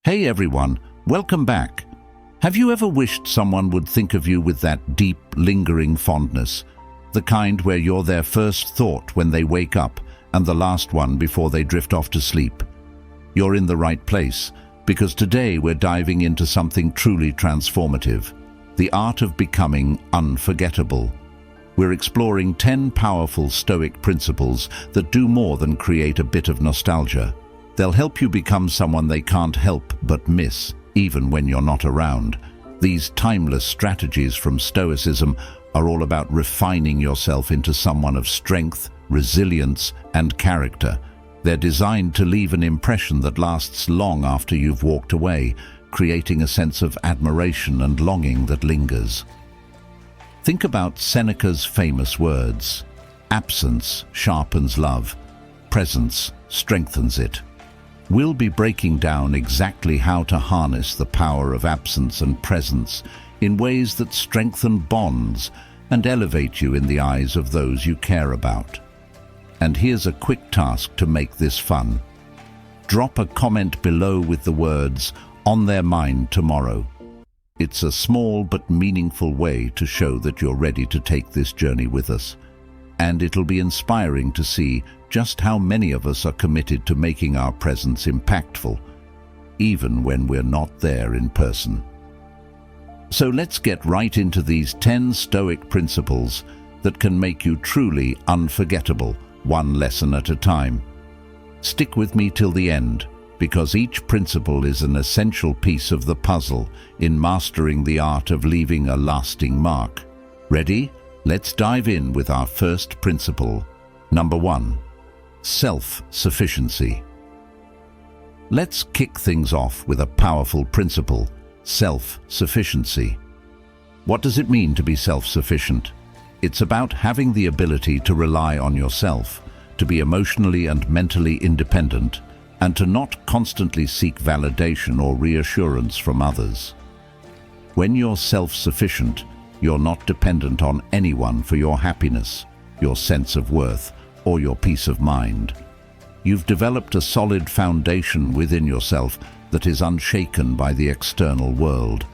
Hey everyone, welcome back. Have you ever wished someone would think of you with that deep, lingering fondness? The kind where you're their first thought when they wake up and the last one before they drift off to sleep. You're in the right place, because today we're diving into something truly transformative, the art of becoming unforgettable. We're exploring 10 powerful Stoic principles that do more than create a bit of nostalgia. They'll help you become someone they can't help but miss, even when you're not around. These timeless strategies from Stoicism are all about refining yourself into someone of strength, resilience, and character. They're designed to leave an impression that lasts long after you've walked away, creating a sense of admiration and longing that lingers. Think about Seneca's famous words: "Absence sharpens love, presence strengthens it." We'll be breaking down exactly how to harness the power of absence and presence in ways that strengthen bonds and elevate you in the eyes of those you care about. And here's a quick task to make this fun. Drop a comment below with the words, "On their mind tomorrow." It's a small but meaningful way to show that you're ready to take this journey with us. And it'll be inspiring to see just how many of us are committed to making our presence impactful, even when we're not there in person. So let's get right into these 10 Stoic principles that can make you truly unforgettable, one lesson at a time. Stick with me till the end, because each principle is an essential piece of the puzzle in mastering the art of leaving a lasting mark. Ready? Let's dive in with our first principle. Number 1. Self-sufficiency. Let's kick things off with a powerful principle: self-sufficiency. What does it mean to be self-sufficient? It's about having the ability to rely on yourself, to be emotionally and mentally independent, and to not constantly seek validation or reassurance from others. When you're self-sufficient, you're not dependent on anyone for your happiness, your sense of worth, or your peace of mind. You've developed a solid foundation within yourself that is unshaken by the external world.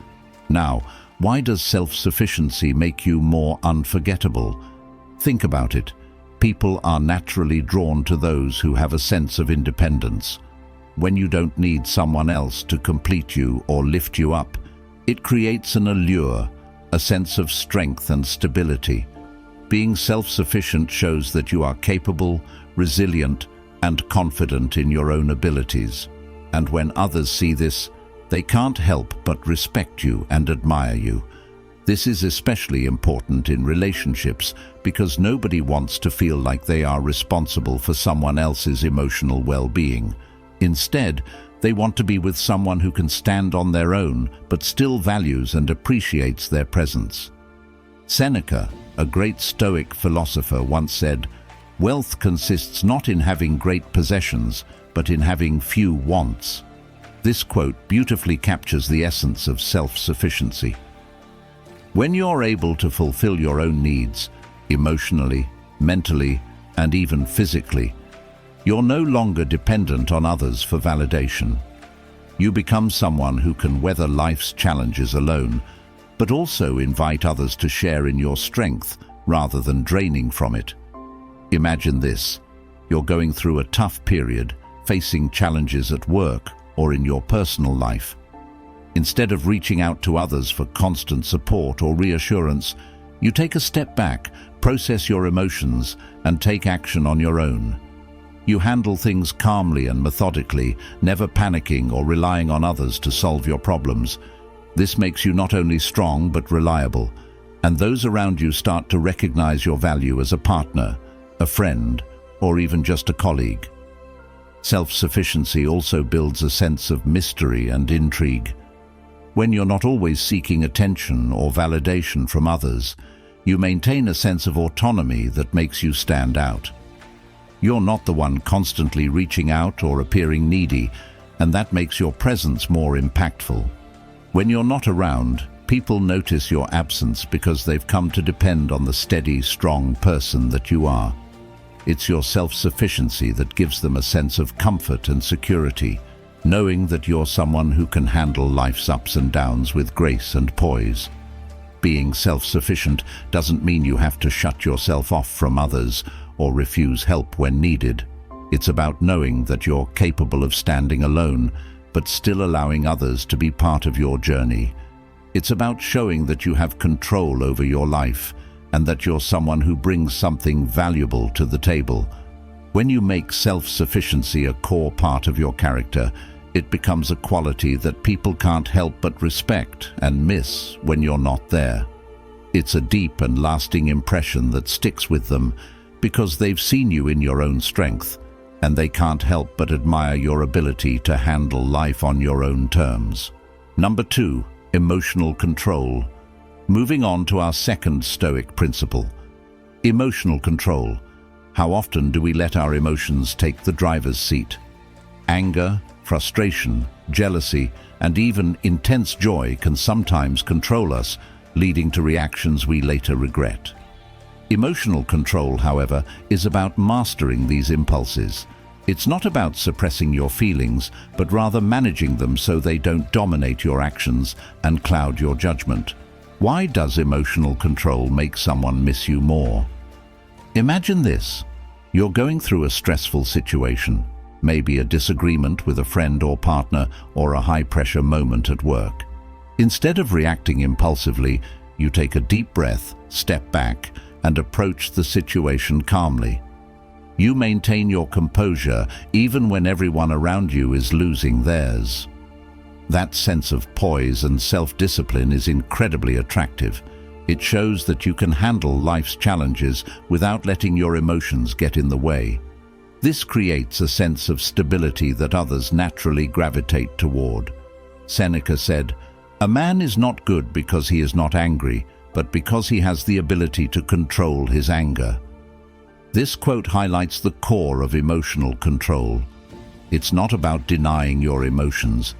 Now, why does self-sufficiency make you more unforgettable? Think about it. People are naturally drawn to those who have a sense of independence. When you don't need someone else to complete you or lift you up, it creates an allure, a sense of strength and stability. Being self-sufficient shows that you are capable, resilient, and confident in your own abilities. And when others see this, they can't help but respect you and admire you. This is especially important in relationships because nobody wants to feel like they are responsible for someone else's emotional well-being. Instead, they want to be with someone who can stand on their own but still values and appreciates their presence. Seneca, a great Stoic philosopher, once said, "Wealth consists not in having great possessions, but in having few wants." This quote beautifully captures the essence of self-sufficiency. When you're able to fulfill your own needs, emotionally, mentally, and even physically, you're no longer dependent on others for validation. You become someone who can weather life's challenges alone, but also invite others to share in your strength rather than draining from it. Imagine this: you're going through a tough period, facing challenges at work or in your personal life. Instead of reaching out to others for constant support or reassurance, you take a step back, process your emotions, and take action on your own. You handle things calmly and methodically, never panicking or relying on others to solve your problems. This makes you not only strong but reliable, and those around you start to recognize your value as a partner, a friend, or even just a colleague. Self-sufficiency also builds a sense of mystery and intrigue. When you're not always seeking attention or validation from others, you maintain a sense of autonomy that makes you stand out. You're not the one constantly reaching out or appearing needy, and that makes your presence more impactful. When you're not around, people notice your absence because they've come to depend on the steady, strong person that you are. It's your self-sufficiency that gives them a sense of comfort and security, knowing that you're someone who can handle life's ups and downs with grace and poise. Being self-sufficient doesn't mean you have to shut yourself off from others or refuse help when needed. It's about knowing that you're capable of standing alone, but still allowing others to be part of your journey. It's about showing that you have control over your life and that you're someone who brings something valuable to the table. When you make self-sufficiency a core part of your character, it becomes a quality that people can't help but respect and miss when you're not there. It's a deep and lasting impression that sticks with them because they've seen you in your own strength, and they can't help but admire your ability to handle life on your own terms. Number 2, emotional control. Moving on to our second Stoic principle, emotional control. How often do we let our emotions take the driver's seat? Anger, frustration, jealousy, and even intense joy can sometimes control us, leading to reactions we later regret. Emotional control, however, is about mastering these impulses. It's not about suppressing your feelings, but rather managing them so they don't dominate your actions and cloud your judgment. Why does emotional control make someone miss you more? Imagine this. You're going through a stressful situation, maybe a disagreement with a friend or partner, or a high-pressure moment at work. Instead of reacting impulsively, you take a deep breath, step back, and approach the situation calmly. You maintain your composure even when everyone around you is losing theirs. That sense of poise and self-discipline is incredibly attractive. It shows that you can handle life's challenges without letting your emotions get in the way. This creates a sense of stability that others naturally gravitate toward. Seneca said, "A man is not good because he is not angry, but because he has the ability to control his anger." This quote highlights the core of emotional control. It's not about denying your emotions.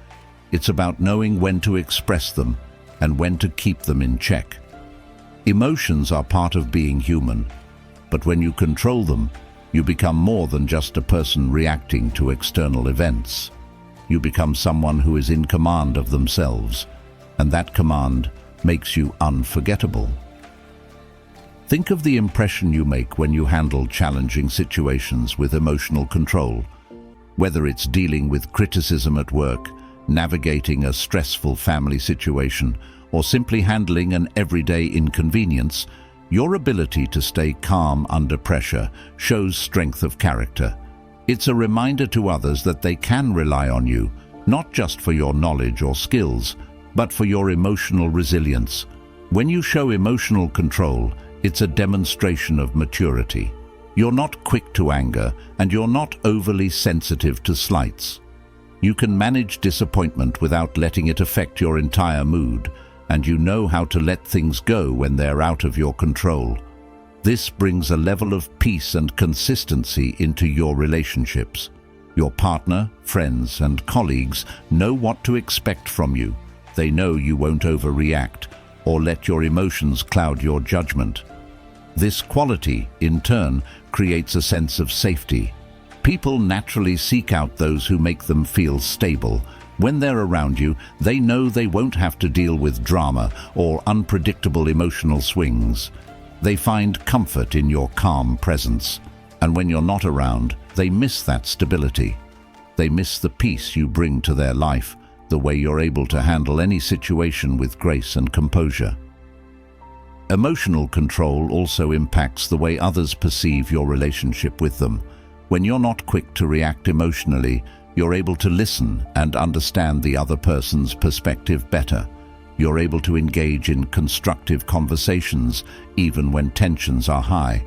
It's about knowing when to express them and when to keep them in check. Emotions are part of being human, but when you control them, you become more than just a person reacting to external events. You become someone who is in command of themselves, and that command makes you unforgettable. Think of the impression you make when you handle challenging situations with emotional control. Whether it's dealing with criticism at work, navigating a stressful family situation, or simply handling an everyday inconvenience, your ability to stay calm under pressure shows strength of character. It's a reminder to others that they can rely on you, not just for your knowledge or skills, but for your emotional resilience. When you show emotional control, it's a demonstration of maturity. You're not quick to anger, and you're not overly sensitive to slights. You can manage disappointment without letting it affect your entire mood, and you know how to let things go when they're out of your control. This brings a level of peace and consistency into your relationships. Your partner, friends, and colleagues know what to expect from you. They know you won't overreact or let your emotions cloud your judgment. This quality, in turn, creates a sense of safety. People naturally seek out those who make them feel stable. When they're around you, they know they won't have to deal with drama or unpredictable emotional swings. They find comfort in your calm presence. And when you're not around, they miss that stability. They miss the peace you bring to their life, the way you're able to handle any situation with grace and composure. Emotional control also impacts the way others perceive your relationship with them. When you're not quick to react emotionally, you're able to listen and understand the other person's perspective better. You're able to engage in constructive conversations even when tensions are high.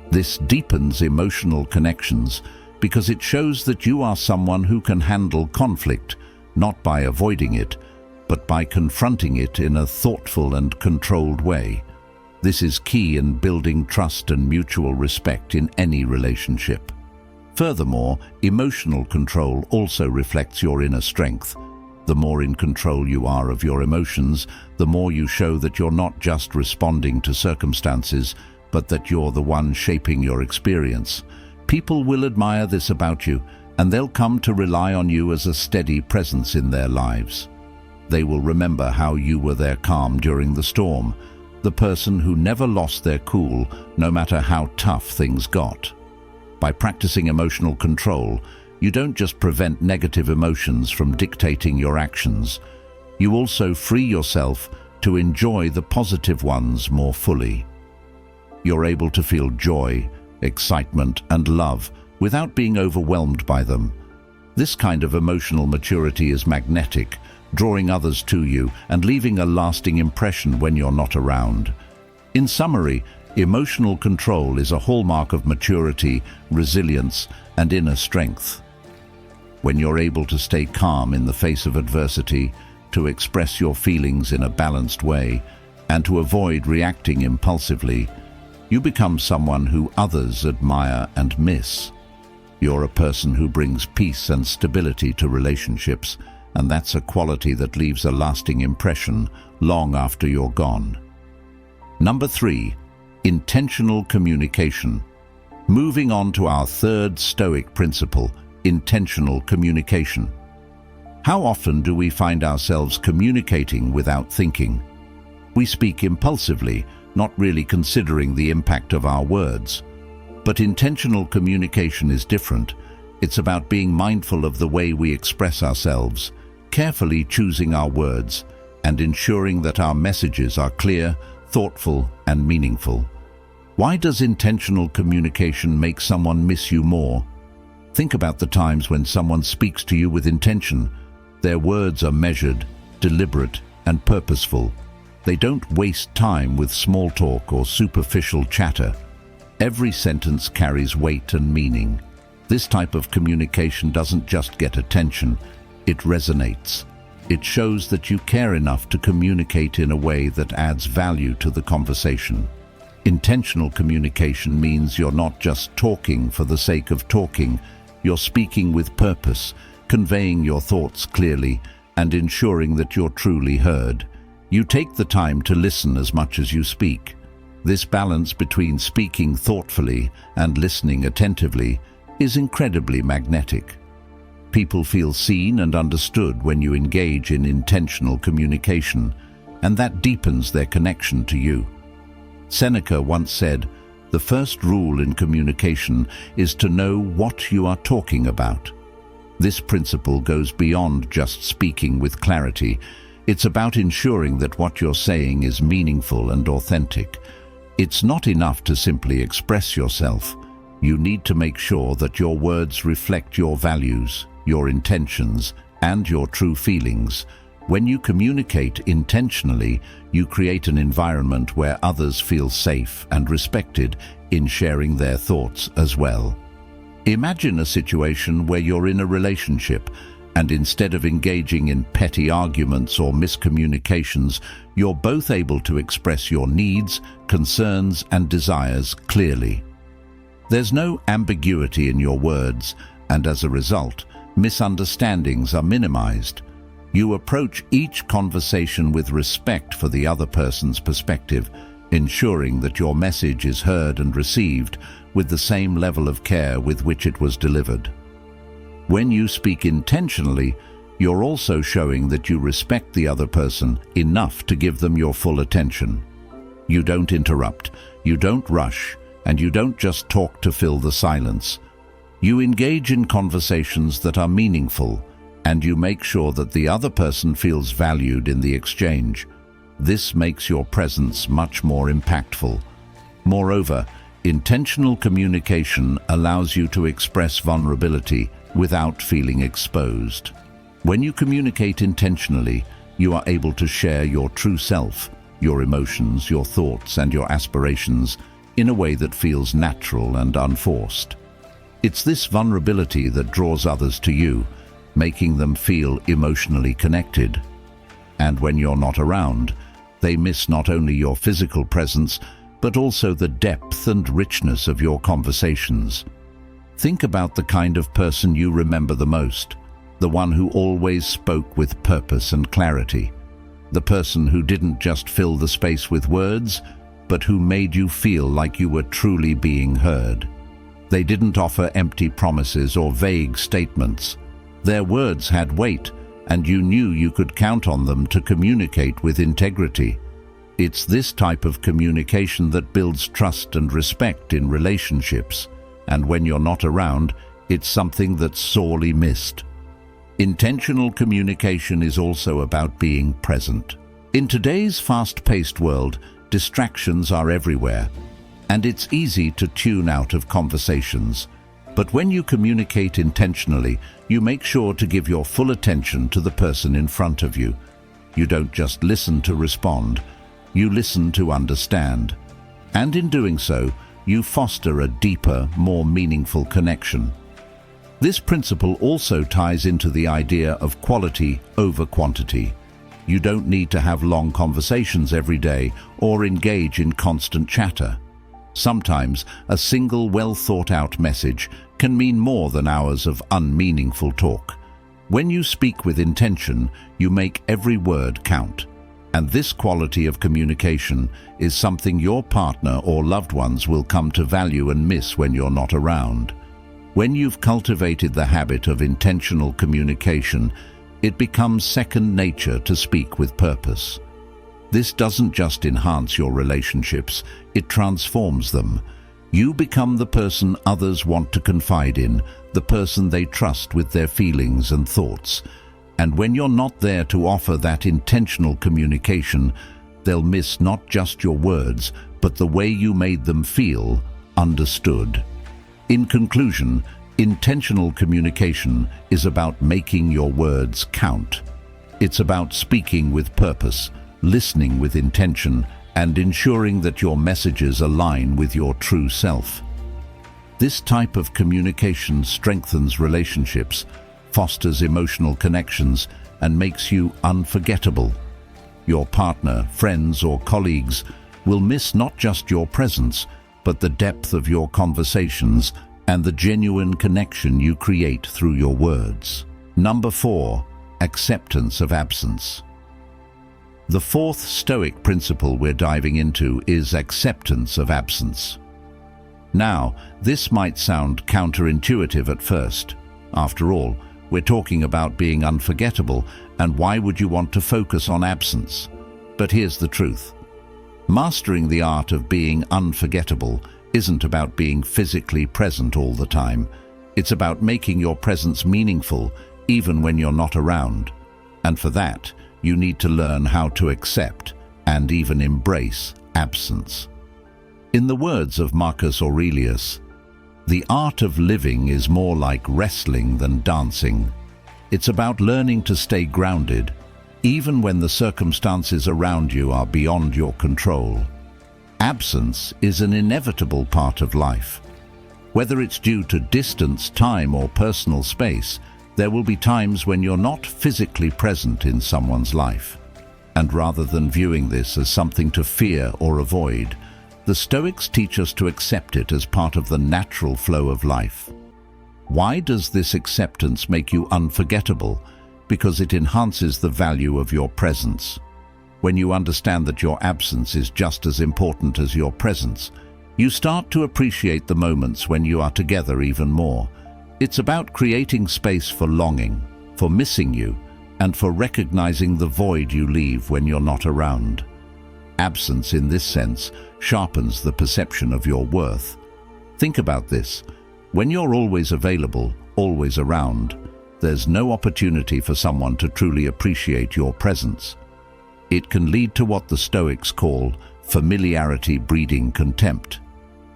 This deepens emotional connections because it shows that you are someone who can handle conflict, not by avoiding it, but by confronting it in a thoughtful and controlled way. This is key in building trust and mutual respect in any relationship. Furthermore, emotional control also reflects your inner strength. The more in control you are of your emotions, the more you show that you're not just responding to circumstances, but that you're the one shaping your experience. People will admire this about you, and they'll come to rely on you as a steady presence in their lives. They will remember how you were their calm during the storm, the person who never lost their cool no matter how tough things got. By practicing emotional control, you don't just prevent negative emotions from dictating your actions, you also free yourself to enjoy the positive ones more fully. You're able to feel joy, excitement, and love without being overwhelmed by them. This kind of emotional maturity is magnetic, drawing others to you and leaving a lasting impression when you're not around. In summary, emotional control is a hallmark of maturity, resilience, and inner strength. When you're able to stay calm in the face of adversity, to express your feelings in a balanced way, and to avoid reacting impulsively, you become someone who others admire and miss. You're a person who brings peace and stability to relationships, and that's a quality that leaves a lasting impression long after you're gone. Number 3, intentional communication. Moving on to our third Stoic principle, intentional communication. How often do we find ourselves communicating without thinking? We speak impulsively, not really considering the impact of our words. But intentional communication is different. It's about being mindful of the way we express ourselves, carefully choosing our words, and ensuring that our messages are clear, thoughtful, and meaningful. Why does intentional communication make someone miss you more? Think about the times when someone speaks to you with intention. Their words are measured, deliberate, and purposeful. They don't waste time with small talk or superficial chatter. Every sentence carries weight and meaning. This type of communication doesn't just get attention, it resonates. It shows that you care enough to communicate in a way that adds value to the conversation. Intentional communication means you're not just talking for the sake of talking, you're speaking with purpose, conveying your thoughts clearly, and ensuring that you're truly heard. You take the time to listen as much as you speak. This balance between speaking thoughtfully and listening attentively is incredibly magnetic. People feel seen and understood when you engage in intentional communication, and that deepens their connection to you. Seneca once said, "The first rule in communication is to know what you are talking about." This principle goes beyond just speaking with clarity. It's about ensuring that what you're saying is meaningful and authentic. It's not enough to simply express yourself. You need to make sure that your words reflect your values, your intentions, and your true feelings. When you communicate intentionally, you create an environment where others feel safe and respected in sharing their thoughts as well. Imagine a situation where you're in a relationship, and instead of engaging in petty arguments or miscommunications, you're both able to express your needs, concerns, and desires clearly. There's no ambiguity in your words, and as a result, misunderstandings are minimized. You approach each conversation with respect for the other person's perspective, ensuring that your message is heard and received with the same level of care with which it was delivered. When you speak intentionally, you're also showing that you respect the other person enough to give them your full attention. You don't interrupt, you don't rush, and you don't just talk to fill the silence. You engage in conversations that are meaningful, and you make sure that the other person feels valued in the exchange. This makes your presence much more impactful. Moreover, intentional communication allows you to express vulnerability without feeling exposed. When you communicate intentionally, you are able to share your true self, your emotions, your thoughts, and your aspirations in a way that feels natural and unforced. It's this vulnerability that draws others to you, making them feel emotionally connected. And when you're not around, they miss not only your physical presence, but also the depth and richness of your conversations. Think about the kind of person you remember the most, the one who always spoke with purpose and clarity, the person who didn't just fill the space with words, but who made you feel like you were truly being heard. They didn't offer empty promises or vague statements. Their words had weight, and you knew you could count on them to communicate with integrity. It's this type of communication that builds trust and respect in relationships, and when you're not around, it's something that's sorely missed. Intentional communication is also about being present. In today's fast-paced world, distractions are everywhere, and it's easy to tune out of conversations. But when you communicate intentionally, you make sure to give your full attention to the person in front of you. You don't just listen to respond, you listen to understand. And in doing so, you foster a deeper, more meaningful connection. This principle also ties into the idea of quality over quantity. You don't need to have long conversations every day or engage in constant chatter. Sometimes a single well-thought-out message can mean more than hours of unmeaningful talk. When you speak with intention, you make every word count. And this quality of communication is something your partner or loved ones will come to value and miss when you're not around. When you've cultivated the habit of intentional communication, it becomes second nature to speak with purpose. This doesn't just enhance your relationships, it transforms them. You become the person others want to confide in, the person they trust with their feelings and thoughts. And when you're not there to offer that intentional communication, they'll miss not just your words, but the way you made them feel understood. In conclusion, intentional communication is about making your words count. It's about speaking with purpose, listening with intention, and ensuring that your messages align with your true self. This type of communication strengthens relationships, fosters emotional connections, and makes you unforgettable. Your partner, friends, or colleagues will miss not just your presence, but the depth of your conversations and the genuine connection you create through your words. Number 4, acceptance of absence. The fourth Stoic principle we're diving into is acceptance of absence. Now, this might sound counterintuitive at first. After all, we're talking about being unforgettable, and why would you want to focus on absence? But here's the truth. Mastering the art of being unforgettable isn't about being physically present all the time. It's about making your presence meaningful, even when you're not around. And for that, you need to learn how to accept and even embrace absence. In the words of Marcus Aurelius, the art of living is more like wrestling than dancing. It's about learning to stay grounded, even when the circumstances around you are beyond your control. Absence is an inevitable part of life. Whether it's due to distance, time, or personal space, there will be times when you're not physically present in someone's life. And rather than viewing this as something to fear or avoid, the Stoics teach us to accept it as part of the natural flow of life. Why does this acceptance make you unforgettable? Because it enhances the value of your presence. When you understand that your absence is just as important as your presence, you start to appreciate the moments when you are together even more. It's about creating space for longing, for missing you, and for recognizing the void you leave when you're not around. Absence, in this sense, sharpens the perception of your worth. Think about this. When you're always available, always around, there's no opportunity for someone to truly appreciate your presence. It can lead to what the Stoics call familiarity breeding contempt.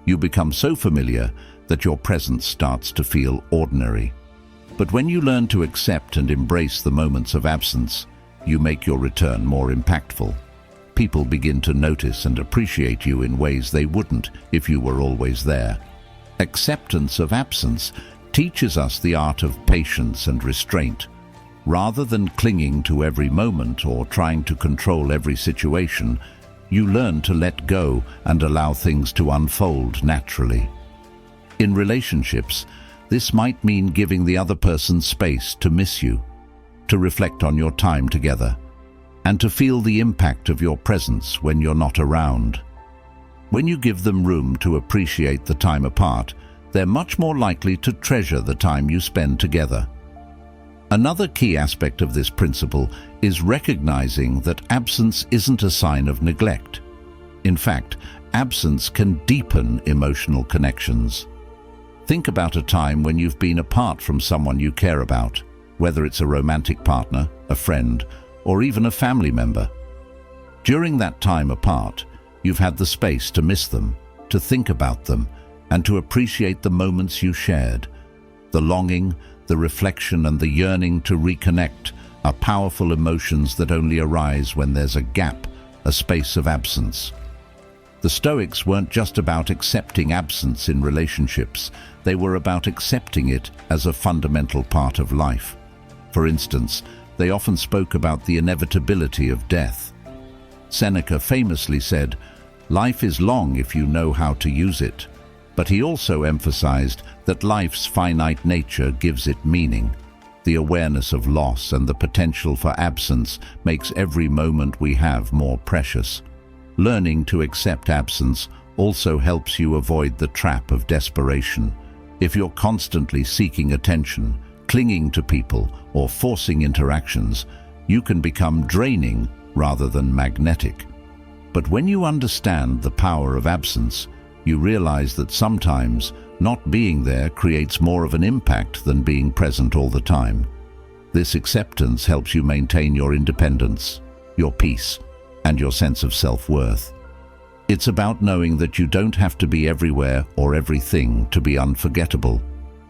You become so familiar that your presence starts to feel ordinary. But when you learn to accept and embrace the moments of absence, you make your return more impactful. People begin to notice and appreciate you in ways they wouldn't if you were always there. Acceptance of absence teaches us the art of patience and restraint. Rather than clinging to every moment or trying to control every situation, you learn to let go and allow things to unfold naturally. In relationships, this might mean giving the other person space to miss you, to reflect on your time together, and to feel the impact of your presence when you're not around. When you give them room to appreciate the time apart, they're much more likely to treasure the time you spend together. Another key aspect of this principle is recognizing that absence isn't a sign of neglect. In fact, absence can deepen emotional connections. Think about a time when you've been apart from someone you care about, whether it's a romantic partner, a friend, or even a family member. During that time apart, you've had the space to miss them, to think about them, and to appreciate the moments you shared. The longing, the reflection, and the yearning to reconnect are powerful emotions that only arise when there's a gap, a space of absence. The Stoics weren't just about accepting absence in relationships, they were about accepting it as a fundamental part of life. For instance, they often spoke about the inevitability of death. Seneca famously said, "Life is long if you know how to use it," but he also emphasized that life's finite nature gives it meaning. The awareness of loss and the potential for absence makes every moment we have more precious. Learning to accept absence also helps you avoid the trap of desperation. If you're constantly seeking attention, clinging to people, or forcing interactions, you can become draining rather than magnetic. But when you understand the power of absence, you realize that sometimes not being there creates more of an impact than being present all the time. This acceptance helps you maintain your independence, your peace, and your sense of self-worth. It's about knowing that you don't have to be everywhere or everything to be unforgettable.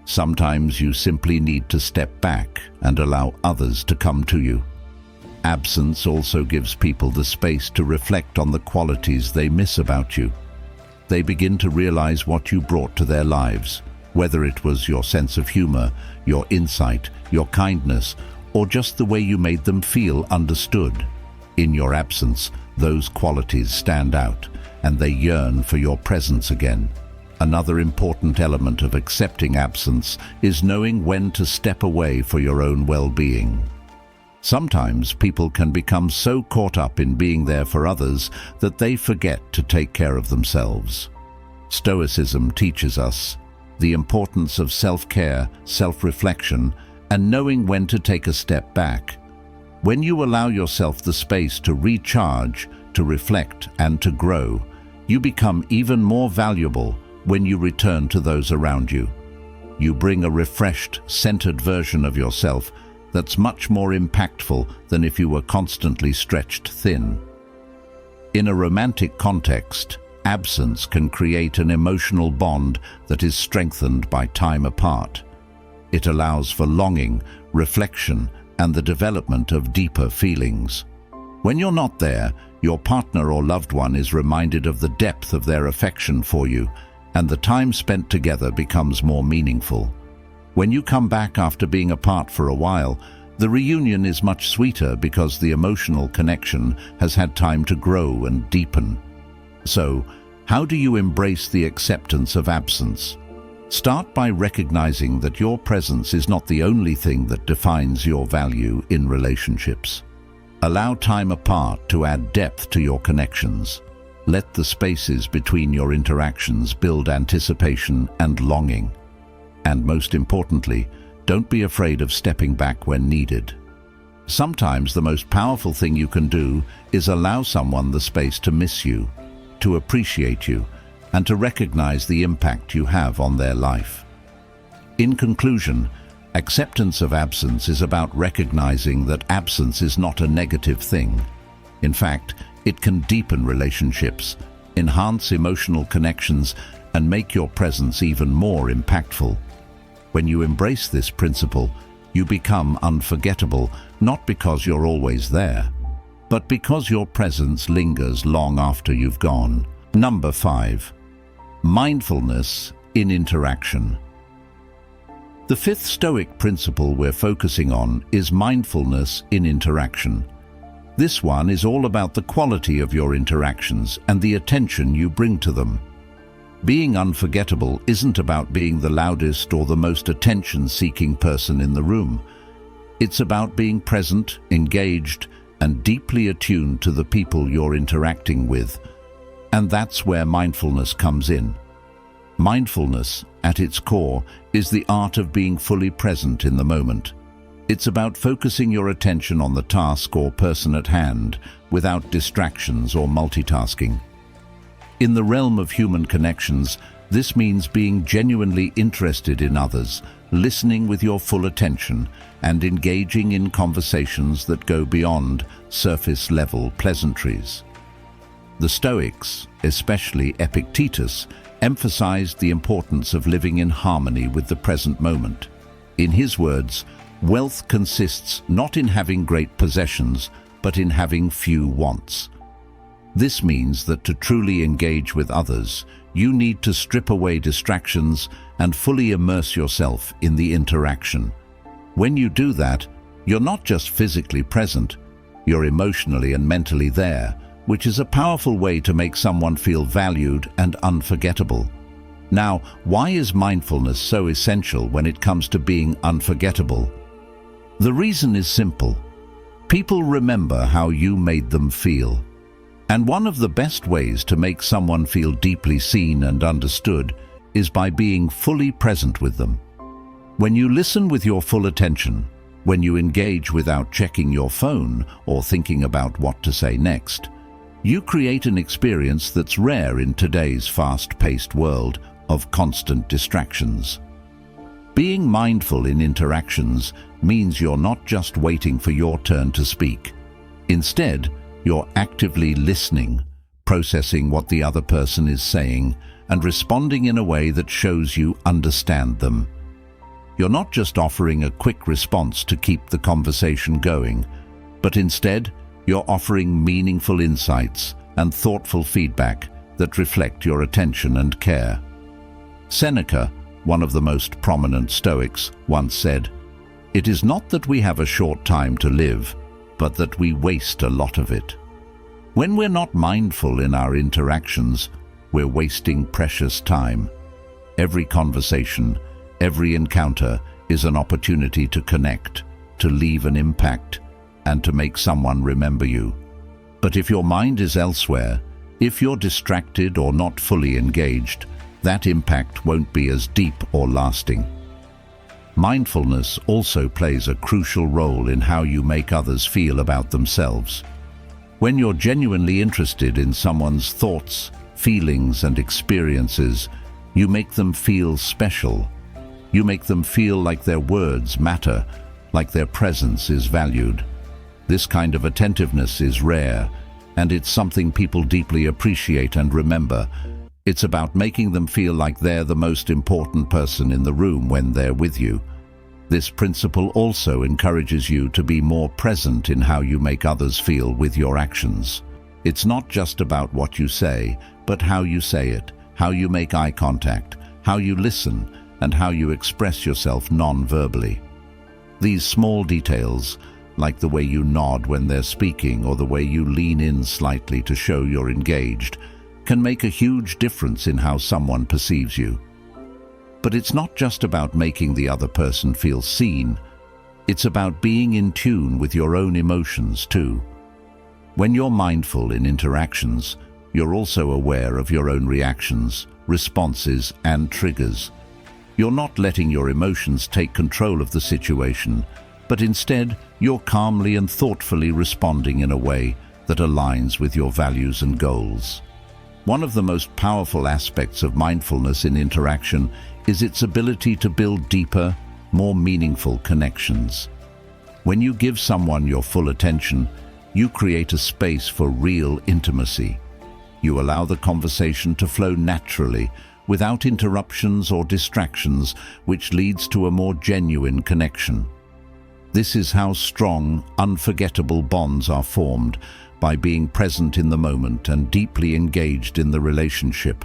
Sometimes you simply need to step back and allow others to come to you. Absence also gives people the space to reflect on the qualities they miss about you. They begin to realize what you brought to their lives, whether it was your sense of humor, your insight, your kindness, or just the way you made them feel understood. In your absence, those qualities stand out, and they yearn for your presence again. Another important element of accepting absence is knowing when to step away for your own well-being. Sometimes people can become so caught up in being there for others that they forget to take care of themselves. Stoicism teaches us the importance of self-care, self-reflection, and knowing when to take a step back. When you allow yourself the space to recharge, to reflect, and to grow, you become even more valuable when you return to those around you. You bring a refreshed, centered version of yourself that's much more impactful than if you were constantly stretched thin. In a romantic context, absence can create an emotional bond that is strengthened by time apart. It allows for longing, reflection, and the development of deeper feelings. When you're not there, your partner or loved one is reminded of the depth of their affection for you, and the time spent together becomes more meaningful. When you come back after being apart for a while, the reunion is much sweeter because the emotional connection has had time to grow and deepen. So, how do you embrace the acceptance of absence? Start by recognizing that your presence is not the only thing that defines your value in relationships. Allow time apart to add depth to your connections. Let the spaces between your interactions build anticipation and longing. And most importantly, don't be afraid of stepping back when needed. Sometimes the most powerful thing you can do is allow someone the space to miss you, to appreciate you, and to recognize the impact you have on their life. In conclusion, acceptance of absence is about recognizing that absence is not a negative thing. In fact, it can deepen relationships, enhance emotional connections, and make your presence even more impactful. When you embrace this principle, you become unforgettable, not because you're always there, but because your presence lingers long after you've gone. Number 5. Mindfulness in interaction. The fifth Stoic principle we're focusing on is mindfulness in interaction. This one is all about the quality of your interactions and the attention you bring to them. Being unforgettable isn't about being the loudest or the most attention-seeking person in the room. It's about being present, engaged, and deeply attuned to the people you're interacting with. And that's where mindfulness comes in. Mindfulness, at its core, is the art of being fully present in the moment. It's about focusing your attention on the task or person at hand without distractions or multitasking. In the realm of human connections, this means being genuinely interested in others, listening with your full attention, and engaging in conversations that go beyond surface-level pleasantries. The Stoics, especially Epictetus, emphasized the importance of living in harmony with the present moment. In his words, wealth consists not in having great possessions, but in having few wants. This means that to truly engage with others, you need to strip away distractions and fully immerse yourself in the interaction. When you do that, you're not just physically present, you're emotionally and mentally there, which is a powerful way to make someone feel valued and unforgettable. Now, why is mindfulness so essential when it comes to being unforgettable? The reason is simple. People remember how you made them feel. And one of the best ways to make someone feel deeply seen and understood is by being fully present with them. When you listen with your full attention, when you engage without checking your phone or thinking about what to say next, you create an experience that's rare in today's fast-paced world of constant distractions. Being mindful in interactions means you're not just waiting for your turn to speak. Instead, you're actively listening, processing what the other person is saying, and responding in a way that shows you understand them. You're not just offering a quick response to keep the conversation going, but instead, you're offering meaningful insights and thoughtful feedback that reflect your attention and care. Seneca, one of the most prominent Stoics, once said, "It is not that we have a short time to live, but that we waste a lot of it." When we're not mindful in our interactions, we're wasting precious time. Every conversation, every encounter is an opportunity to connect, to leave an impact, and to make someone remember you. But if your mind is elsewhere, if you're distracted or not fully engaged, that impact won't be as deep or lasting. Mindfulness also plays a crucial role in how you make others feel about themselves. When you're genuinely interested in someone's thoughts, feelings, and experiences, you make them feel special. You make them feel like their words matter, like their presence is valued. This kind of attentiveness is rare, and it's something people deeply appreciate and remember. It's about making them feel like they're the most important person in the room when they're with you. This principle also encourages you to be more present in how you make others feel with your actions. It's not just about what you say, but how you say it, how you make eye contact, how you listen, and how you express yourself non-verbally. These small details, like the way you nod when they're speaking or the way you lean in slightly to show you're engaged, can make a huge difference in how someone perceives you. But it's not just about making the other person feel seen. It's about being in tune with your own emotions too. When you're mindful in interactions, you're also aware of your own reactions, responses, and triggers. You're not letting your emotions take control of the situation, but instead, you're calmly and thoughtfully responding in a way that aligns with your values and goals. One of the most powerful aspects of mindfulness in interaction is its ability to build deeper, more meaningful connections. When you give someone your full attention, you create a space for real intimacy. You allow the conversation to flow naturally, without interruptions or distractions, which leads to a more genuine connection. This is how strong, unforgettable bonds are formed, by being present in the moment and deeply engaged in the relationship.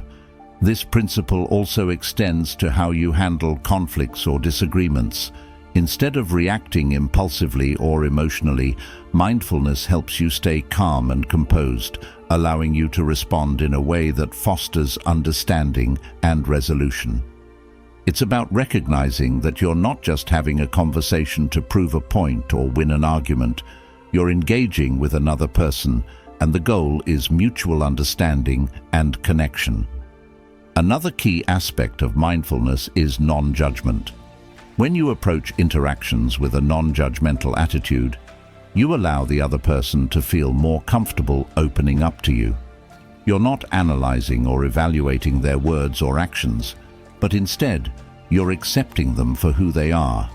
This principle also extends to how you handle conflicts or disagreements. Instead of reacting impulsively or emotionally, mindfulness helps you stay calm and composed, allowing you to respond in a way that fosters understanding and resolution. It's about recognizing that you're not just having a conversation to prove a point or win an argument. You're engaging with another person, and the goal is mutual understanding and connection. Another key aspect of mindfulness is non-judgment. When you approach interactions with a non-judgmental attitude, you allow the other person to feel more comfortable opening up to you. You're not analyzing or evaluating their words or actions, but instead, you're accepting them for who they are.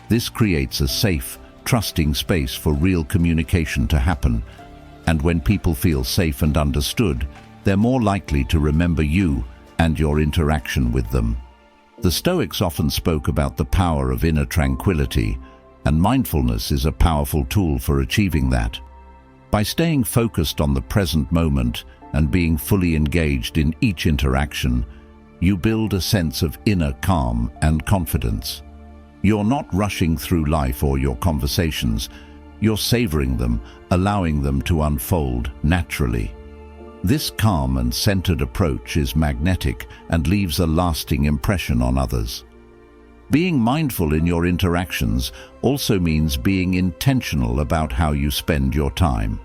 This creates a safe, trusting space for real communication to happen, and when people feel safe and understood, they're more likely to remember you and your interaction with them. The Stoics often spoke about the power of inner tranquility, and mindfulness is a powerful tool for achieving that. By staying focused on the present moment and being fully engaged in each interaction, you build a sense of inner calm and confidence. You're not rushing through life or your conversations, you're savoring them, allowing them to unfold naturally. This calm and centered approach is magnetic and leaves a lasting impression on others. Being mindful in your interactions also means being intentional about how you spend your time.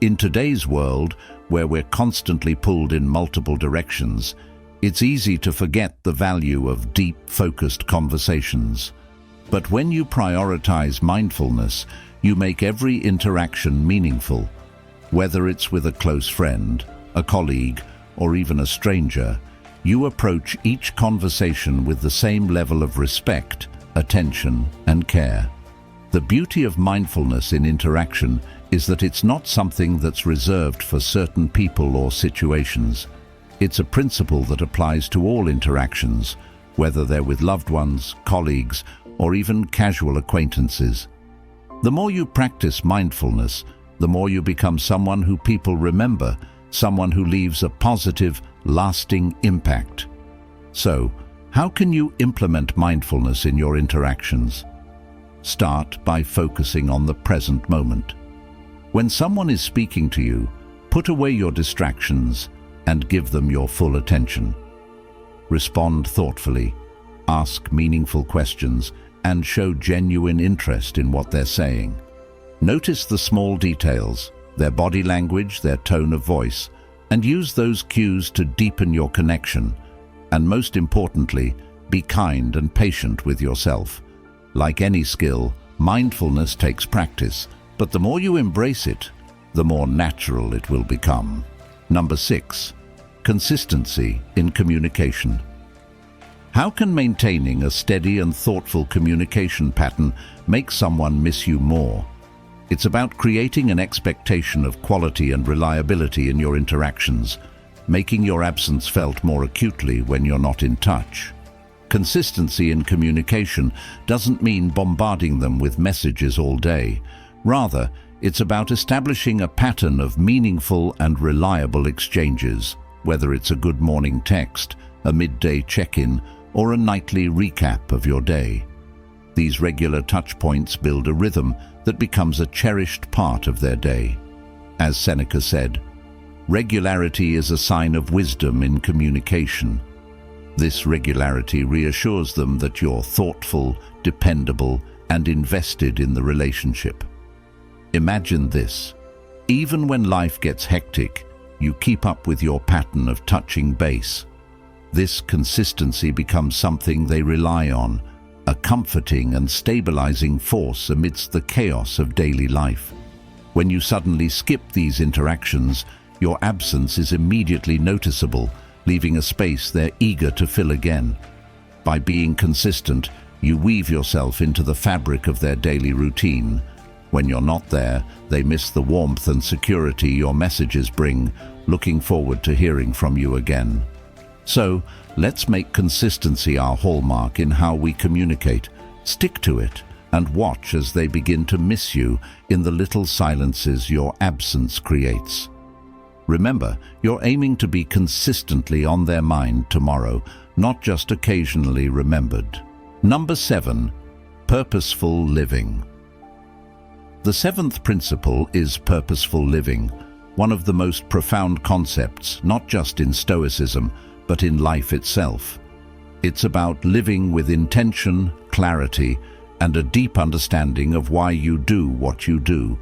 In today's world, where we're constantly pulled in multiple directions, it's easy to forget the value of deep, focused conversations. But when you prioritize mindfulness, you make every interaction meaningful. Whether it's with a close friend, a colleague, or even a stranger, you approach each conversation with the same level of respect, attention, and care. The beauty of mindfulness in interaction is that it's not something that's reserved for certain people or situations. It's a principle that applies to all interactions, whether they're with loved ones, colleagues, or even casual acquaintances. The more you practice mindfulness, the more you become someone who people remember, someone who leaves a positive, lasting impact. So, how can you implement mindfulness in your interactions? Start by focusing on the present moment. When someone is speaking to you, put away your distractions and give them your full attention. Respond thoughtfully, ask meaningful questions, and show genuine interest in what they're saying. Notice the small details, their body language, their tone of voice, and use those cues to deepen your connection. And most importantly, be kind and patient with yourself. Like any skill, mindfulness takes practice, but the more you embrace it, the more natural it will become. Number 6, consistency in communication. How can maintaining a steady and thoughtful communication pattern make someone miss you more? It's about creating an expectation of quality and reliability in your interactions, making your absence felt more acutely when you're not in touch. Consistency in communication doesn't mean bombarding them with messages all day. Rather, it's about establishing a pattern of meaningful and reliable exchanges, whether it's a good morning text, a midday check-in, or a nightly recap of your day. These regular touch points build a rhythm that becomes a cherished part of their day. As Seneca said, regularity is a sign of wisdom in communication. This regularity reassures them that you're thoughtful, dependable, and invested in the relationship. Imagine this. Even when life gets hectic, you keep up with your pattern of touching base. This consistency becomes something they rely on, a comforting and stabilizing force amidst the chaos of daily life. When you suddenly skip these interactions, your absence is immediately noticeable, leaving a space they're eager to fill again. By being consistent, you weave yourself into the fabric of their daily routine. When you're not there, they miss the warmth and security your messages bring, looking forward to hearing from you again. So, let's make consistency our hallmark in how we communicate. Stick to it and watch as they begin to miss you in the little silences your absence creates. Remember, you're aiming to be consistently on their mind tomorrow, not just occasionally remembered. Number 7, purposeful living. The 7th principle is purposeful living, one of the most profound concepts, not just in Stoicism, but in life itself. It's about living with intention, clarity, and a deep understanding of why you do what you do.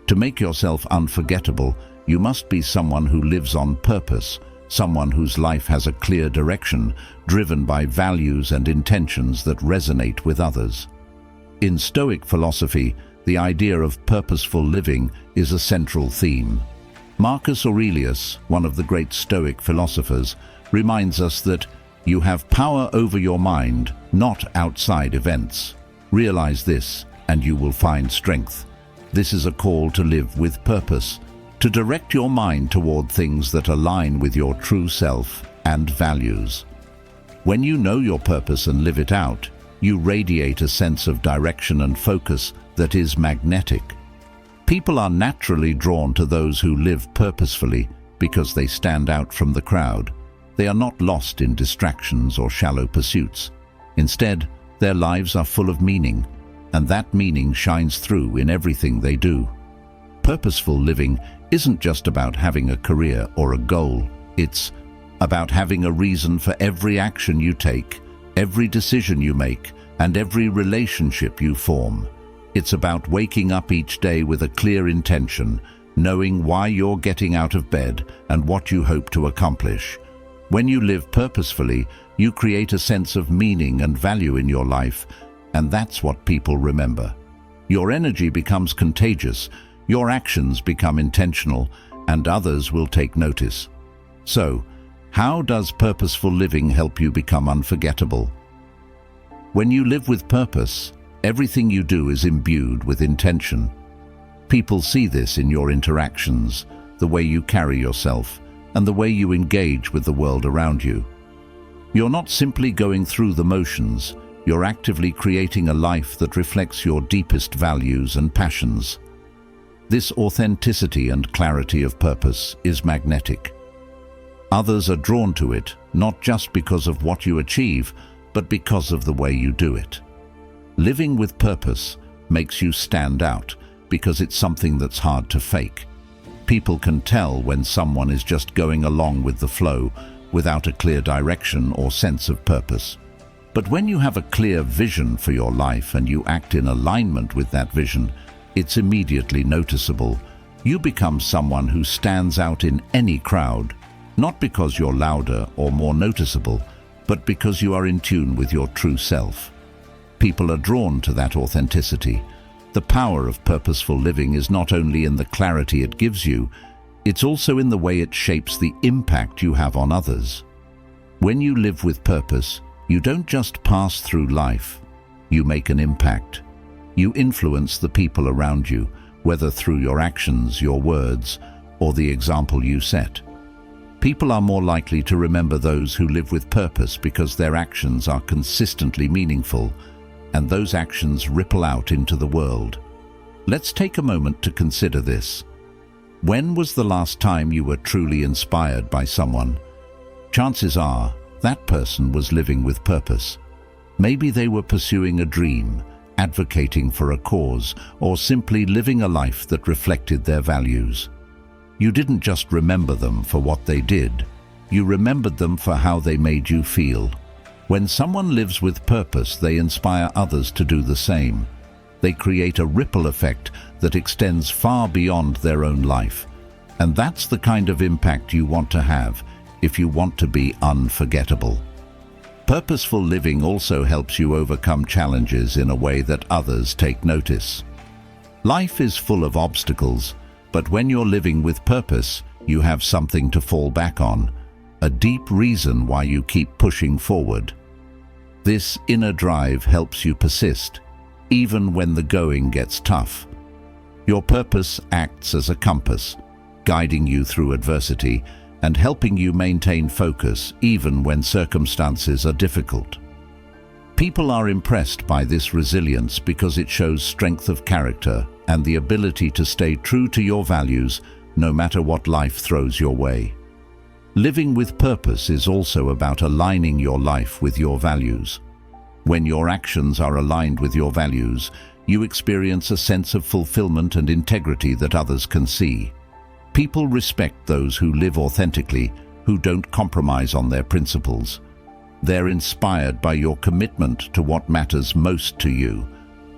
To make yourself unforgettable, you must be someone who lives on purpose, someone whose life has a clear direction, driven by values and intentions that resonate with others. In Stoic philosophy, the idea of purposeful living is a central theme. Marcus Aurelius, one of the great Stoic philosophers, reminds us that you have power over your mind, not outside events. Realize this, and you will find strength. This is a call to live with purpose, to direct your mind toward things that align with your true self and values. When you know your purpose and live it out, you radiate a sense of direction and focus that is magnetic. People are naturally drawn to those who live purposefully because they stand out from the crowd. They are not lost in distractions or shallow pursuits. Instead, their lives are full of meaning, and that meaning shines through in everything they do. Purposeful living isn't just about having a career or a goal. It's about having a reason for every action you take, every decision you make, and every relationship you form. It's about waking up each day with a clear intention, knowing why you're getting out of bed and what you hope to accomplish. When you live purposefully, you create a sense of meaning and value in your life, and that's what people remember. Your energy becomes contagious, your actions become intentional, and others will take notice. So, how does purposeful living help you become unforgettable? When you live with purpose, everything you do is imbued with intention. People see this in your interactions, the way you carry yourself, and the way you engage with the world around you. You're not simply going through the motions, you're actively creating a life that reflects your deepest values and passions. This authenticity and clarity of purpose is magnetic. Others are drawn to it, not just because of what you achieve, but because of the way you do it. Living with purpose makes you stand out because it's something that's hard to fake. People can tell when someone is just going along with the flow without a clear direction or sense of purpose. But when you have a clear vision for your life and you act in alignment with that vision, it's immediately noticeable. You become someone who stands out in any crowd, not because you're louder or more noticeable, but because you are in tune with your true self. People are drawn to that authenticity. The power of purposeful living is not only in the clarity it gives you, it's also in the way it shapes the impact you have on others. When you live with purpose, you don't just pass through life, you make an impact. You influence the people around you, whether through your actions, your words, or the example you set. People are more likely to remember those who live with purpose because their actions are consistently meaningful, and those actions ripple out into the world. Let's take a moment to consider this. When was the last time you were truly inspired by someone? Chances are that person was living with purpose. Maybe they were pursuing a dream, advocating for a cause, or simply living a life that reflected their values. You didn't just remember them for what they did, you remembered them for how they made you feel. When someone lives with purpose, they inspire others to do the same. They create a ripple effect that extends far beyond their own life. And that's the kind of impact you want to have if you want to be unforgettable. Purposeful living also helps you overcome challenges in a way that others take notice. Life is full of obstacles, but when you're living with purpose, you have something to fall back on, a deep reason why you keep pushing forward. This inner drive helps you persist, even when the going gets tough. Your purpose acts as a compass, guiding you through adversity and helping you maintain focus even when circumstances are difficult. People are impressed by this resilience because it shows strength of character and the ability to stay true to your values no matter what life throws your way. Living with purpose is also about aligning your life with your values. When your actions are aligned with your values, you experience a sense of fulfillment and integrity that others can see. People respect those who live authentically, who don't compromise on their principles. They're inspired by your commitment to what matters most to you.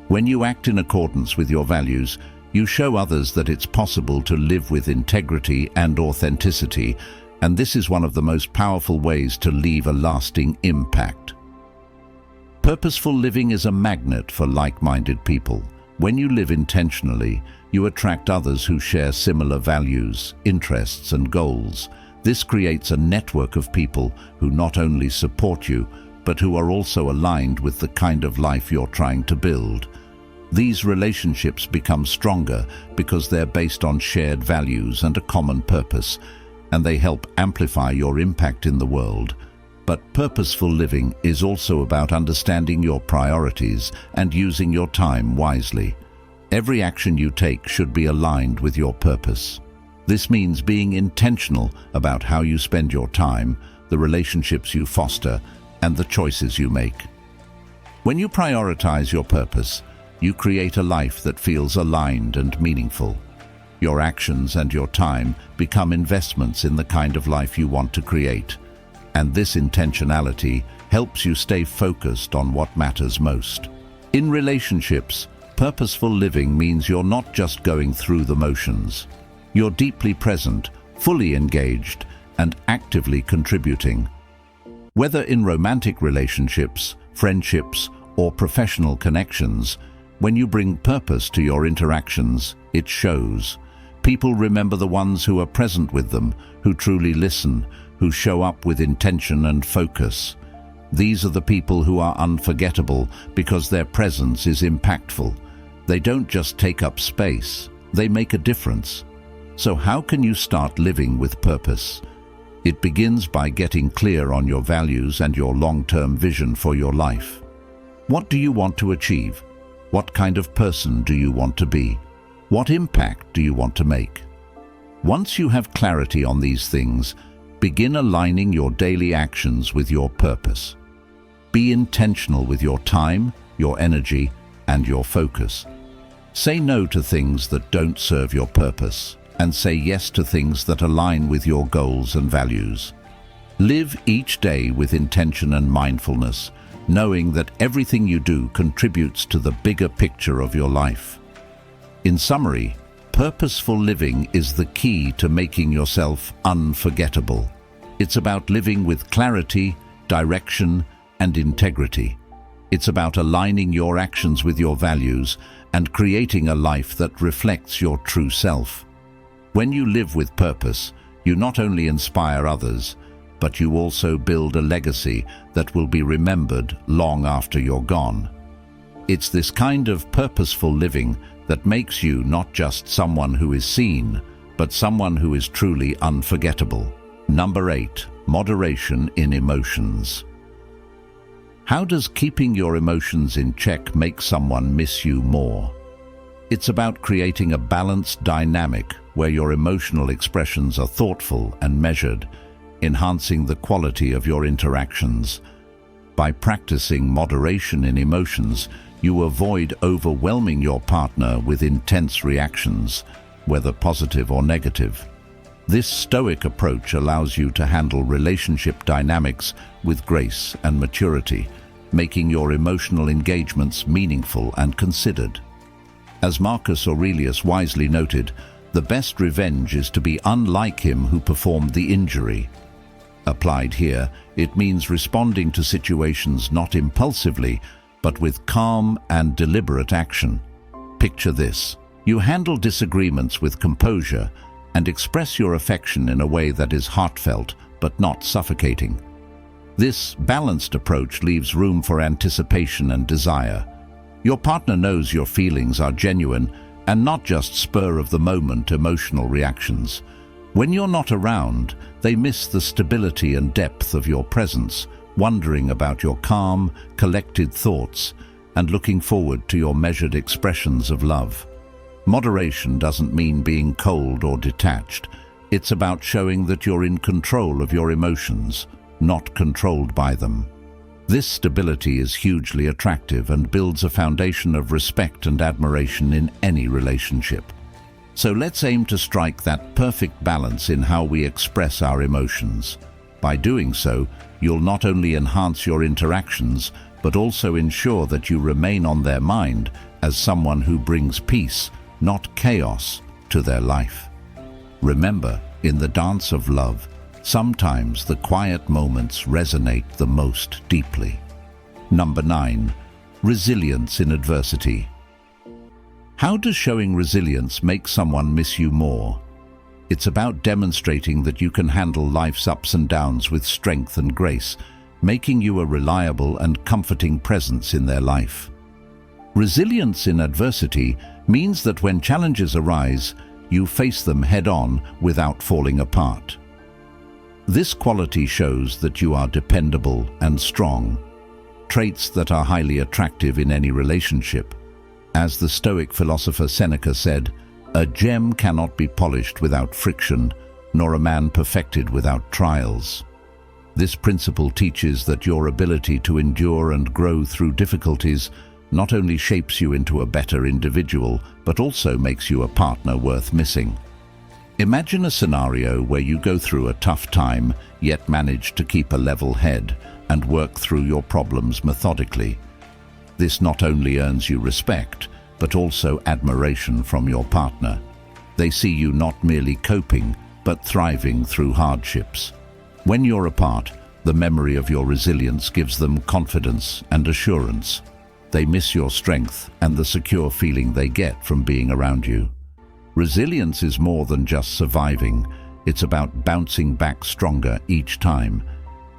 When you act in accordance with your values, you show others that it's possible to live with integrity and authenticity, And this is one of the most powerful ways to leave a lasting impact. Purposeful living is a magnet for like-minded people. When you live intentionally, you attract others who share similar values, interests, and goals. This creates a network of people who not only support you, but who are also aligned with the kind of life you're trying to build. These relationships become stronger because they're based on shared values and a common purpose, and they help amplify your impact in the world. But purposeful living is also about understanding your priorities and using your time wisely. Every action you take should be aligned with your purpose. This means being intentional about how you spend your time, the relationships you foster, and the choices you make. When you prioritize your purpose, you create a life that feels aligned and meaningful. Your actions and your time become investments in the kind of life you want to create. And this intentionality helps you stay focused on what matters most. In relationships, purposeful living means you're not just going through the motions. You're deeply present, fully engaged, and actively contributing. Whether in romantic relationships, friendships, or professional connections, when you bring purpose to your interactions, it shows. People remember the ones who are present with them, who truly listen, who show up with intention and focus. These are the people who are unforgettable because their presence is impactful. They don't just take up space, they make a difference. So how can you start living with purpose? It begins by getting clear on your values and your long-term vision for your life. What do you want to achieve? What kind of person do you want to be? What impact do you want to make? Once you have clarity on these things, begin aligning your daily actions with your purpose. Be intentional with your time, your energy, and your focus. Say no to things that don't serve your purpose, and say yes to things that align with your goals and values. Live each day with intention and mindfulness, knowing that everything you do contributes to the bigger picture of your life. In summary, purposeful living is the key to making yourself unforgettable. It's about living with clarity, direction, and integrity. It's about aligning your actions with your values and creating a life that reflects your true self. When you live with purpose, you not only inspire others, but you also build a legacy that will be remembered long after you're gone. It's this kind of purposeful living that makes you not just someone who is seen, but someone who is truly unforgettable. Number 8, moderation in emotions. How does keeping your emotions in check make someone miss you more? It's about creating a balanced dynamic where your emotional expressions are thoughtful and measured, enhancing the quality of your interactions. By practicing moderation in emotions, you avoid overwhelming your partner with intense reactions, whether positive or negative. This Stoic approach allows you to handle relationship dynamics with grace and maturity, making your emotional engagements meaningful and considered. As Marcus Aurelius wisely noted, the best revenge is to be unlike him who performed the injury. Applied here, it means responding to situations not impulsively, but with calm and deliberate action. Picture this. You handle disagreements with composure and express your affection in a way that is heartfelt but not suffocating. This balanced approach leaves room for anticipation and desire. Your partner knows your feelings are genuine and not just spur-of-the-moment emotional reactions. When you're not around, they miss the stability and depth of your presence, wondering about your calm, collected thoughts and looking forward to your measured expressions of love. Moderation doesn't mean being cold or detached. It's about showing that you're in control of your emotions, not controlled by them. This stability is hugely attractive and builds a foundation of respect and admiration in any relationship. So let's aim to strike that perfect balance in how we express our emotions. By doing so, you'll not only enhance your interactions, but also ensure that you remain on their mind as someone who brings peace, not chaos, to their life. Remember, in the dance of love, Sometimes the quiet moments resonate the most deeply. Number 9. Resilience in adversity. How does showing resilience make someone miss you more? It's about demonstrating that you can handle life's ups and downs with strength and grace, making you a reliable and comforting presence in their life. Resilience in adversity means that when challenges arise, you face them head-on without falling apart. This quality shows that you are dependable and strong, traits that are highly attractive in any relationship. As the Stoic philosopher Seneca said, "A gem cannot be polished without friction, nor a man perfected without trials." This principle teaches that your ability to endure and grow through difficulties not only shapes you into a better individual, but also makes you a partner worth missing. Imagine a scenario where you go through a tough time, yet manage to keep a level head and work through your problems methodically. This not only earns you respect, but also admiration from your partner. They see you not merely coping, but thriving through hardships. When you're apart, the memory of your resilience gives them confidence and assurance. They miss your strength and the secure feeling they get from being around you. Resilience is more than just surviving. It's about bouncing back stronger each time.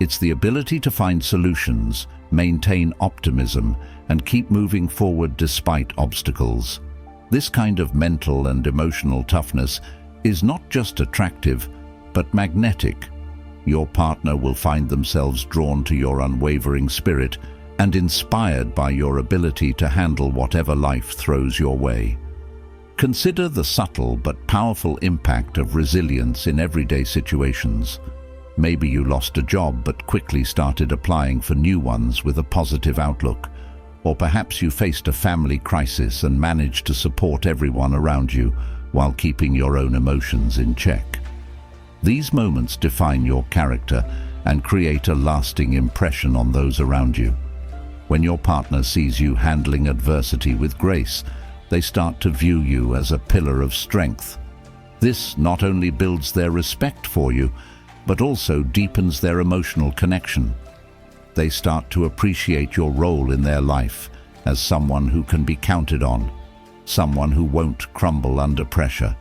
It's the ability to find solutions, maintain optimism, and keep moving forward despite obstacles. This kind of mental and emotional toughness is not just attractive, but magnetic. Your partner will find themselves drawn to your unwavering spirit and inspired by your ability to handle whatever life throws your way. Consider the subtle but powerful impact of resilience in everyday situations. Maybe you lost a job but quickly started applying for new ones with a positive outlook. Or perhaps you faced a family crisis and managed to support everyone around you while keeping your own emotions in check. These moments define your character and create a lasting impression on those around you. When your partner sees you handling adversity with grace, they start to view you as a pillar of strength. This not only builds their respect for you, but also deepens their emotional connection. They start to appreciate your role in their life as someone who can be counted on, someone who won't crumble under pressure.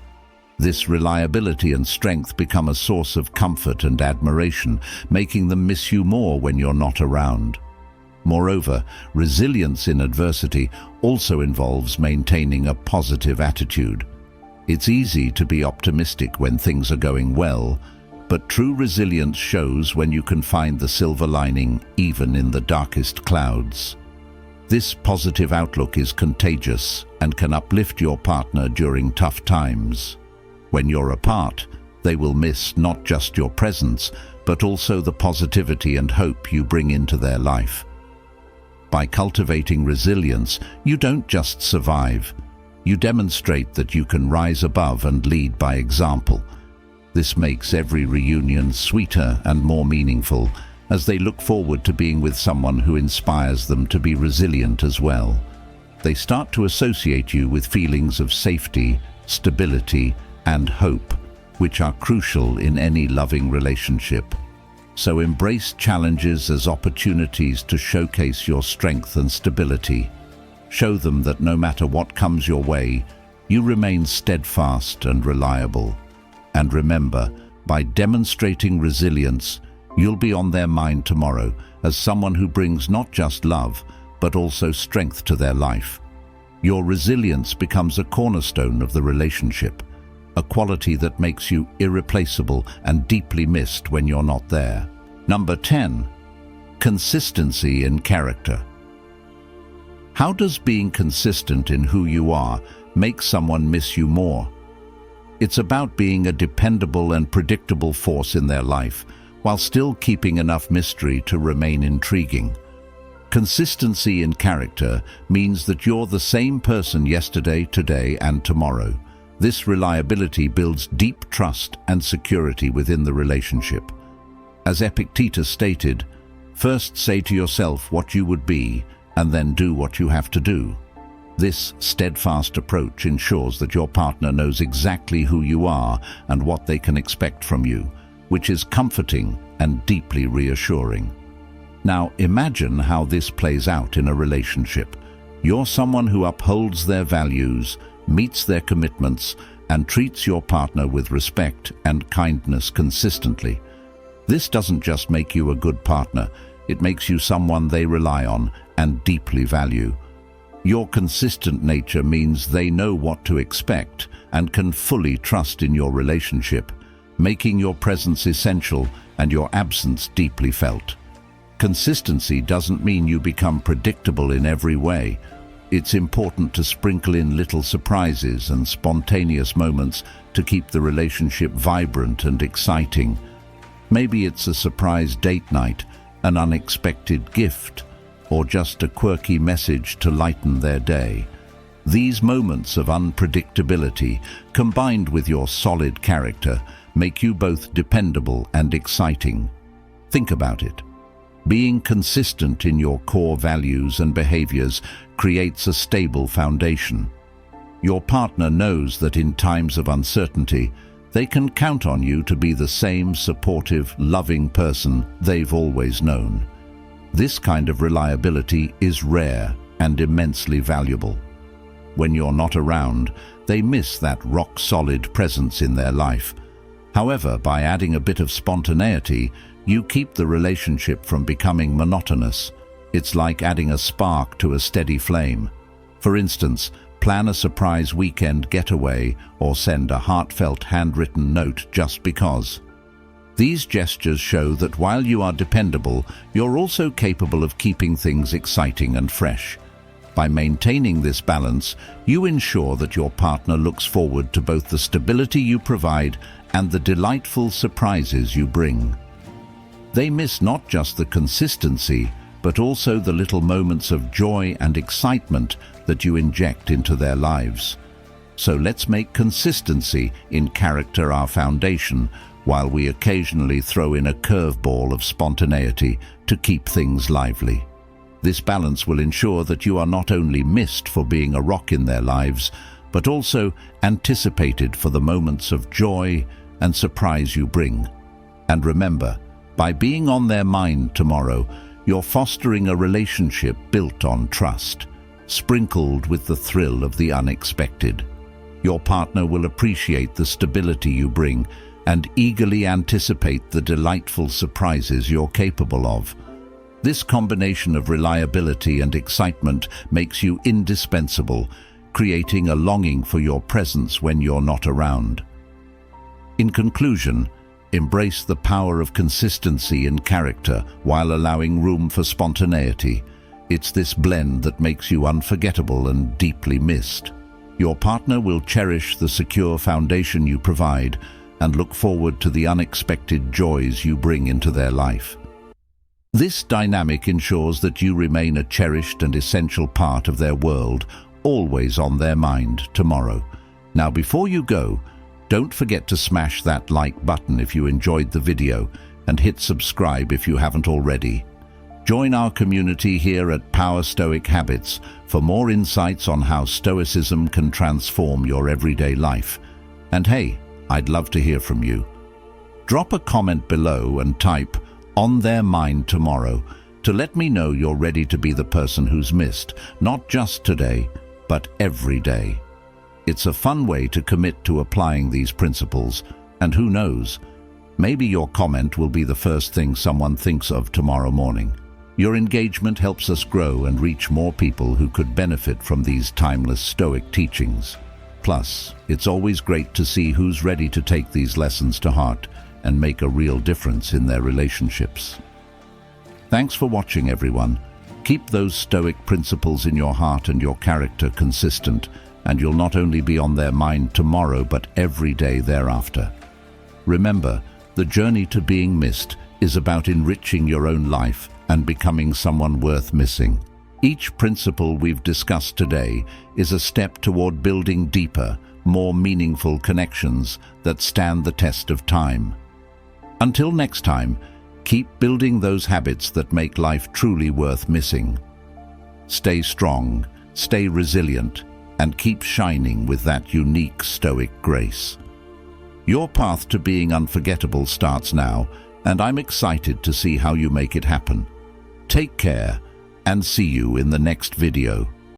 This reliability and strength become a source of comfort and admiration, making them miss you more when you're not around. Moreover, resilience in adversity also involves maintaining a positive attitude. It's easy to be optimistic when things are going well, but true resilience shows when you can find the silver lining even in the darkest clouds. This positive outlook is contagious and can uplift your partner during tough times. When you're apart, they will miss not just your presence, but also the positivity and hope you bring into their life. By cultivating resilience, you don't just survive. You demonstrate that you can rise above and lead by example. This makes every reunion sweeter and more meaningful, as they look forward to being with someone who inspires them to be resilient as well. They start to associate you with feelings of safety, stability, and hope, which are crucial in any loving relationship. So embrace challenges as opportunities to showcase your strength and stability. Show them that no matter what comes your way, you remain steadfast and reliable. And remember, by demonstrating resilience, you'll be on their mind tomorrow as someone who brings not just love, but also strength to their life. Your resilience becomes a cornerstone of the relationship, a quality that makes you irreplaceable and deeply missed when you're not there. Number 10. Consistency in character. How does being consistent in who you are make someone miss you more? It's about being a dependable and predictable force in their life, while still keeping enough mystery to remain intriguing. Consistency in character means that you're the same person yesterday, today, and tomorrow. This reliability builds deep trust and security within the relationship. As Epictetus stated, first say to yourself what you would be, and then do what you have to do. This steadfast approach ensures that your partner knows exactly who you are and what they can expect from you, which is comforting and deeply reassuring. Now imagine how this plays out in a relationship. You're someone who upholds their values, meets their commitments, and treats your partner with respect and kindness consistently. This doesn't just make you a good partner, it makes you someone they rely on and deeply value. Your consistent nature means they know what to expect and can fully trust in your relationship, making your presence essential and your absence deeply felt. Consistency doesn't mean you become predictable in every way. It's important to sprinkle in little surprises and spontaneous moments to keep the relationship vibrant and exciting. Maybe it's a surprise date night, an unexpected gift, or just a quirky message to lighten their day. These moments of unpredictability, combined with your solid character, make you both dependable and exciting. Think about it. Being consistent in your core values and behaviors creates a stable foundation. Your partner knows that in times of uncertainty, they can count on you to be the same supportive, loving person they've always known. This kind of reliability is rare and immensely valuable. When you're not around, they miss that rock-solid presence in their life. However, by adding a bit of spontaneity, you keep the relationship from becoming monotonous. It's like adding a spark to a steady flame. For instance, plan a surprise weekend getaway or send a heartfelt handwritten note just because. These gestures show that while you are dependable, you're also capable of keeping things exciting and fresh. By maintaining this balance, you ensure that your partner looks forward to both the stability you provide and the delightful surprises you bring. They miss not just the consistency, but also the little moments of joy and excitement that you inject into their lives. So let's make consistency in character our foundation, while we occasionally throw in a curveball of spontaneity to keep things lively. This balance will ensure that you are not only missed for being a rock in their lives, but also anticipated for the moments of joy and surprise you bring. And remember, by being on their mind tomorrow, you're fostering a relationship built on trust, sprinkled with the thrill of the unexpected. Your partner will appreciate the stability you bring and eagerly anticipate the delightful surprises you're capable of. This combination of reliability and excitement makes you indispensable, creating a longing for your presence when you're not around. In conclusion, embrace the power of consistency in character while allowing room for spontaneity. It's this blend that makes you unforgettable and deeply missed. Your partner will cherish the secure foundation you provide and look forward to the unexpected joys you bring into their life. This dynamic ensures that you remain a cherished and essential part of their world, always on their mind tomorrow. Now, before you go, don't forget to smash that like button if you enjoyed the video and hit subscribe if you haven't already. Join our community here at Power Stoic Habits for more insights on how Stoicism can transform your everyday life. And hey, I'd love to hear from you. Drop a comment below and type "on their mind tomorrow" to let me know you're ready to be the person who's missed, not just today, but every day. It's a fun way to commit to applying these principles, and who knows, maybe your comment will be the first thing someone thinks of tomorrow morning. Your engagement helps us grow and reach more people who could benefit from these timeless Stoic teachings. Plus, it's always great to see who's ready to take these lessons to heart and make a real difference in their relationships. Thanks for watching, everyone. Keep those Stoic principles in your heart and your character consistent, and you'll not only be on their mind tomorrow, but every day thereafter. Remember, the journey to being missed is about enriching your own life and becoming someone worth missing. Each principle we've discussed today is a step toward building deeper, more meaningful connections that stand the test of time. Until next time, keep building those habits that make life truly worth missing. Stay strong, stay resilient, and keep shining with that unique Stoic grace. Your path to being unforgettable starts now, and I'm excited to see how you make it happen. Take care, and see you in the next video.